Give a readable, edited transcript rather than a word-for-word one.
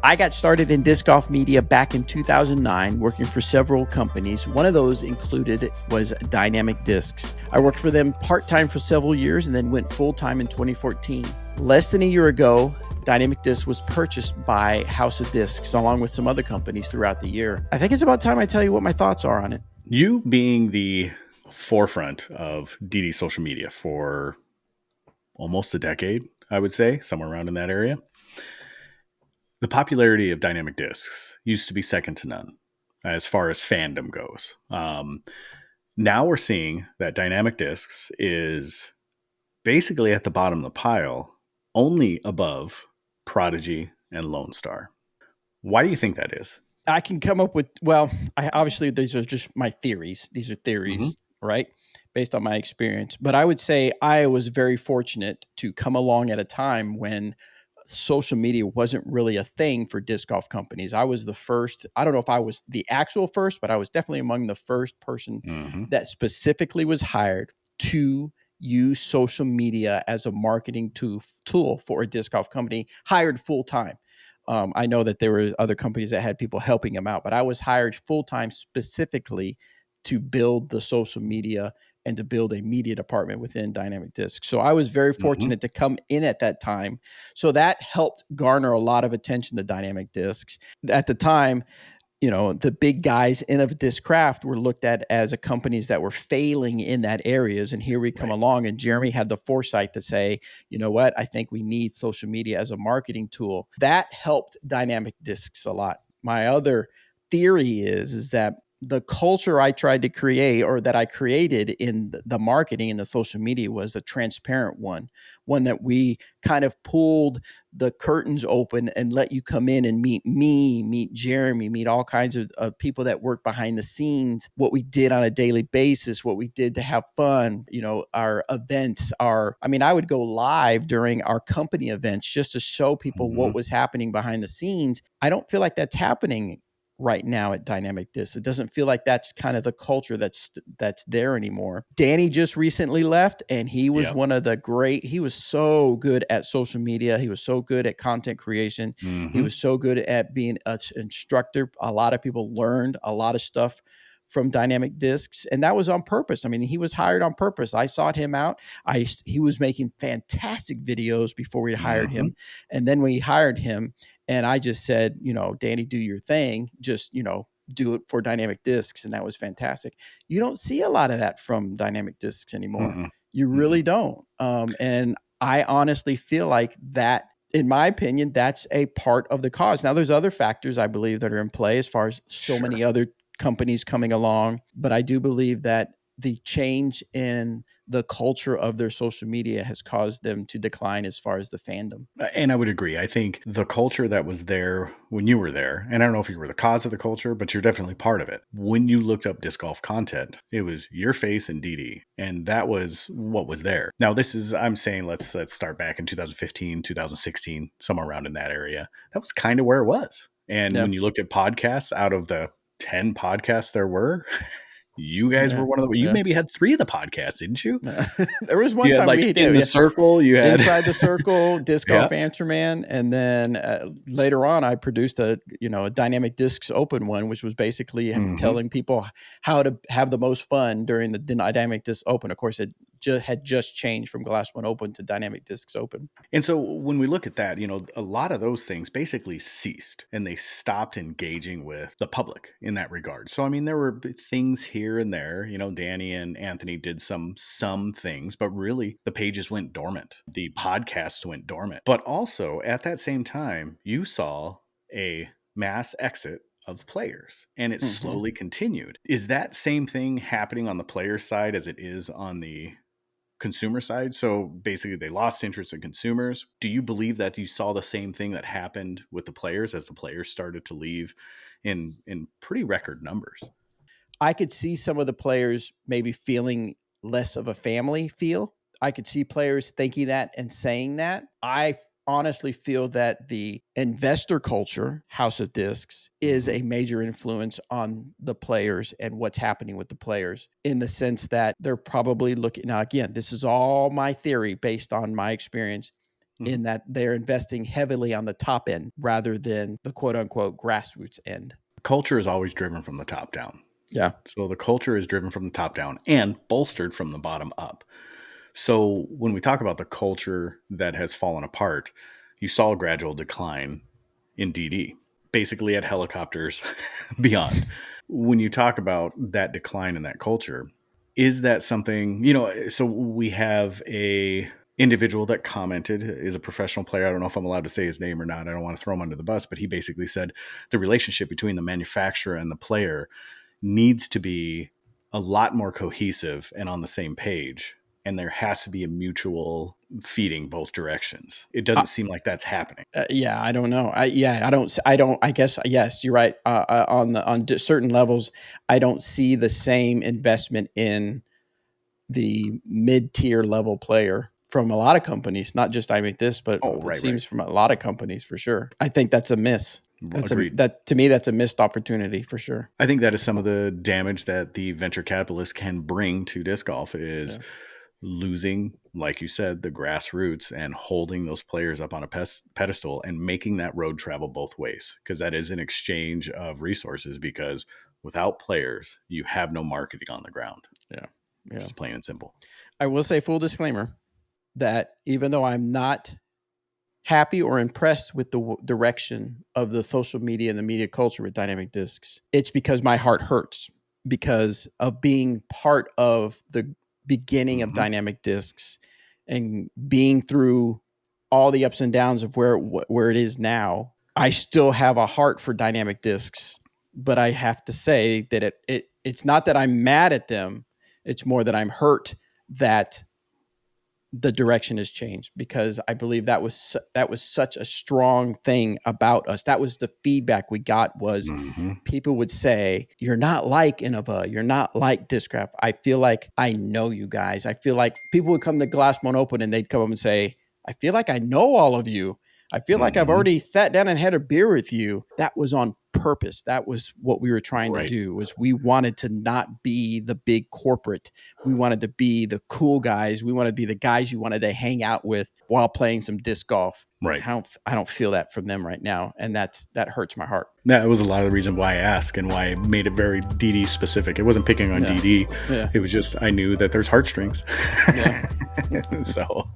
I got started in disc golf media back in 2009, working for several companies. One of those was Dynamic Discs. I worked for them part-time for several years and then went full-time in 2014. Less than a year ago, Dynamic Discs was purchased by House of Discs, along with some other companies throughout the year. I think it's about time I tell you what my thoughts are on it. You being the forefront of DD social media for almost a decade, I would say, somewhere around in that area. The popularity of Dynamic Discs used to be second to none as far as fandom goes. Now we're seeing that Dynamic Discs is basically at the bottom of the pile, only above Prodigy and Lone Star. Why do you think that is? I can come up with, obviously these are just my theories. These are theories, right? Based on my experience. But I would say I was very fortunate to come along at a time when social media wasn't really a thing for disc golf companies. I was the first. I don't know if I was the actual first, but I was definitely among the first person that specifically was hired to use social media as a marketing tool for a disc golf company, hired full time. I know that there were other companies that had people helping them out, but I was hired full time specifically to build the social media and to build a media department within Dynamic Discs. So I was very fortunate to come in at that time. So that helped garner a lot of attention to Dynamic Discs. At the time, you know, the big guys in of this craft were looked at as a companies that were failing in that areas. And here we come along, and Jeremy had the foresight to say, you know what, I think we need social media as a marketing tool. That helped Dynamic Discs a lot. My other theory is that the culture I tried to create, or that I created in the marketing and the social media, was a transparent one that we kind of pulled the curtains open and let you come in and meet me, meet Jeremy, meet all kinds of people that work behind the scenes, what we did on a daily basis, what we did to have fun, you know, our events, I would go live during our company events just to show people what was happening behind the scenes. I don't feel like that's happening right now at Dynamic Discs. It doesn't feel like that's kind of the culture that's there anymore. Danny just recently left, and he was one of the he was so good at social media. He was so good at content creation. He was so good at being an instructor. A lot of people learned a lot of stuff from Dynamic Discs, and that was on purpose. I mean, he was hired on purpose. I sought him out. He was making fantastic videos before we hired him, and then we hired him, and I just said, you know, Danny, do your thing. Just, you know, do it for Dynamic Discs, and that was fantastic. You don't see a lot of that from Dynamic Discs anymore. You really don't. And I honestly feel like that, in my opinion, that's a part of the cause. Now, there's other factors I believe that are in play as far as so many other companies coming along, but I do believe that the change in the culture of their social media has caused them to decline as far as the fandom. And I would agree. I think the culture that was there when you were there, and I don't know if you were the cause of the culture, but you're definitely part of it. When you looked up disc golf content, it was your face and DD, and that was what was there. Now, I'm saying let's start back in 2015, 2016, somewhere around in that area. That was kind of where it was. And when you looked at podcasts, out of the 10 podcasts there were, you guys were one of the. You maybe had 3 of the podcasts, didn't you? There was one time like we did in the circle. You had Inside the Circle, Disc Golf Answer Man, and then later on, I produced a Dynamic Discs Open one, which was basically telling people how to have the most fun during the Dynamic Discs Open. Of course, it had just changed from Glass One Open to Dynamic Discs Open. And so when we look at that, you know, a lot of those things basically ceased, and they stopped engaging with the public in that regard. So, I mean, there were things here and there, you know, Danny and Anthony did some things, but really the pages went dormant. The podcasts went dormant. But also at that same time, you saw a mass exit of players, and it slowly continued. Is that same thing happening on the player side as it is on the consumer side? So basically they lost interest in consumers. Do you believe that you saw the same thing that happened with the players as the players started to leave in pretty record numbers? I could see some of the players maybe feeling less of a family feel. I could see players thinking that and saying that. I honestly feel that the investor culture, House of Discs, is a major influence on the players and what's happening with the players, in the sense that they're probably looking. Now, again, this is all my theory based on my experience. in that they're investing heavily on the top end rather than the quote unquote grassroots end. Culture is always driven from the top down. Yeah. So the culture is driven from the top down and bolstered from the bottom up. So when we talk about the culture that has fallen apart, you saw a gradual decline in DD, basically at helicopters beyond. When you talk about that decline in that culture, is that something, so we have a individual that commented, is a professional player. I don't know if I'm allowed to say his name or not. I don't want to throw him under the bus, but he basically said the relationship between the manufacturer and the player needs to be a lot more cohesive and on the same page. And there has to be a mutual feeding both directions. It doesn't seem like that's happening. Yeah, I don't know. I guess, yes, you're right. On certain levels, I don't see the same investment in the mid-tier level player from a lot of companies, not just I Make This, but it seems from a lot of companies for sure. I think that's a miss. To me, that's a missed opportunity for sure. I think that is some of the damage that the venture capitalists can bring to disc golf is losing, like you said, the grassroots and holding those players up on a pedestal and making that road travel both ways, because that is an exchange of resources, because without players, you have no marketing on the ground. Yeah. Just plain and simple. I will say, full disclaimer, that even though I'm not happy or impressed with the direction of the social media and the media culture with Dynamic Discs, it's because my heart hurts because of being part of the beginning of Dynamic Discs and being through all the ups and downs of where it is now. I still have a heart for Dynamic Discs, but I have to say that it's not that I'm mad at them. It's more that I'm hurt that the direction has changed, because I believe that was such a strong thing about us. That was the feedback we got, was people would say, you're not like Innova, you're not like Discraft. I feel like I know you guys. I feel like people would come to Glassbone Open and they'd come up and say, I feel like I know all of you. I feel like I've already sat down and had a beer with you. That was on purpose. That was what we were trying to do, was we wanted to not be the big corporate. We wanted to be the cool guys. We wanted to be the guys you wanted to hang out with while playing some disc golf. Right. I don't feel that from them right now. And that hurts my heart. That was a lot of the reason why I asked and why I made it very DD specific. It wasn't picking on DD. Yeah. It was just, I knew that there's heartstrings. Yeah. So